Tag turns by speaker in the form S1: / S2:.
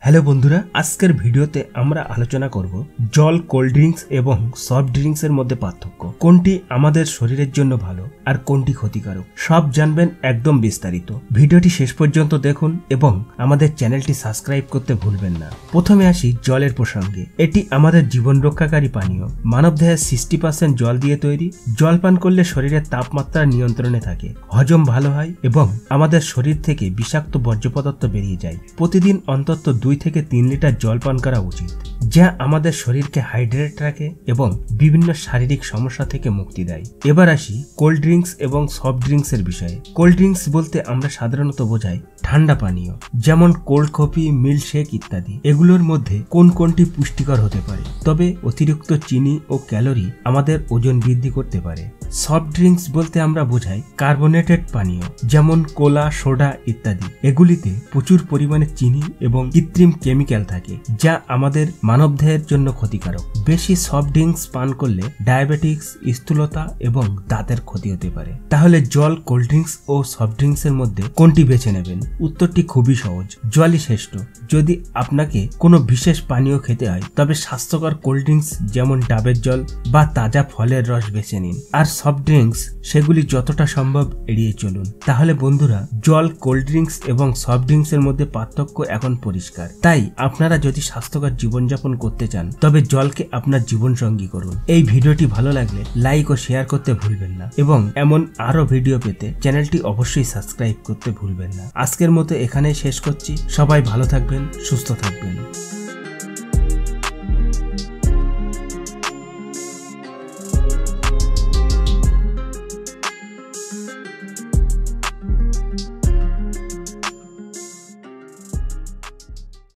S1: Hello বন্ধুরা, আজকের ভিডিওতে আমরা আলোচনা করব জল, কোল্ড ড্রিঙ্কস এবং সফট ড্রিঙ্কস এর মধ্যে পার্থক্য, কোনটি আমাদের শরীরের জন্য ভালো আর কোনটি ক্ষতিকারক, সব জানবেন একদম বিস্তারিত। ভিডিওটি শেষ পর্যন্ত দেখুন এবং আমাদের চ্যানেলটি সাবস্ক্রাইব করতে ভুলবেন না। প্রথমে আসি জলের প্রসঙ্গে। এটি আমাদের জীবন রক্ষাকারী পানীয়। মানবদেহের 60% জল দিয়ে তৈরি। জল পান করলে শরীরের তাপমাত্রা নিয়ন্ত্রণে থাকে, হজম ভালো হয় এবং আমাদের শরীর থেকে বিষাক্ত বর্জ্য পদার্থ বেরিয়ে যায়। প্রতিদিন অন্তত 2 থেকে 3 লিটার জল পান করা উচিত, যা আমাদের শরীরকে হাইড্রেট রাখে এবং বিভিন্ন শারীরিক সমস্যা থেকে মুক্তি দেয়। এবার আসি কোল্ড ড্রিঙ্কস এবং সফট ড্রিঙ্কস এর বিষয়ে। কোল্ড ড্রিঙ্কস বলতে আমরা সাধারণত বোঝাই ঠান্ডা পানীয়, যেমন কোল্ড কফি, মিল্ক শেক ইত্যাদি। এগুলোর মধ্যে কোনটি পুষ্টিকর হতে পারে, তবে অতিরিক্ত চিনি ও ক্যালোরি আমাদের ওজন বৃদ্ধি করতে পারে। সফট ড্রিঙ্কস বলতে আমরা বোঝাই কার্বোনেটেড পানীয়, যেমন কোলা, সোডা ইত্যাদি। এগুলিতে প্রচুর পরিমাণে চিনি এবং কৃত্রিম কেমিক্যাল থাকে, যা আমাদের মানবদেহের জন্য ক্ষতিকারক। বেশি সফট ড্রিঙ্কস পান করলে ডায়াবেটিক্স, স্থূলতা এবং দাঁতের ক্ষতি হতে পারে। তাহলে জল, কোল্ড ড্রিঙ্কস ও সফট ড্রিঙ্কস এর মধ্যে কোনটি বেছে নেবেন? উত্তরটি খুবই সহজ, জলই শ্রেষ্ঠ। যদি আপনাকে কোনো বিশেষ পানীয় খেতে হয়, তবে স্বাস্থ্যকর কোল্ড ড্রিঙ্কস যেমন ডাবের জল বা তাজা ফলের রস বেছে নিন, আর সফট ড্রিঙ্কস সেগুলি যতটা সম্ভব এড়িয়ে চলুন। তাহলে বন্ধুরা, জল, কোল্ড ড্রিঙ্কস এবং সফট ড্রিঙ্কস এর মধ্যে পার্থক্য এখন পরিষ্কার। তাই আপনারা যদি স্বাস্থ্যকর জীবনযাপন করতে চান, তবে জলকে আপনার জীবন সঙ্গী করুন। এই ভিডিওটি ভালো লাগলে লাইক ও শেয়ার করতে ভুলবেন না এবং এমন আরো ভিডিও পেতে চ্যানেলটি অবশ্যই সাবস্ক্রাইব করতে ভুলবেন না। আজকের মতো এখানেই শেষ করছি। সবাই ভালো থাকবেন, সুস্থ থাকবেন।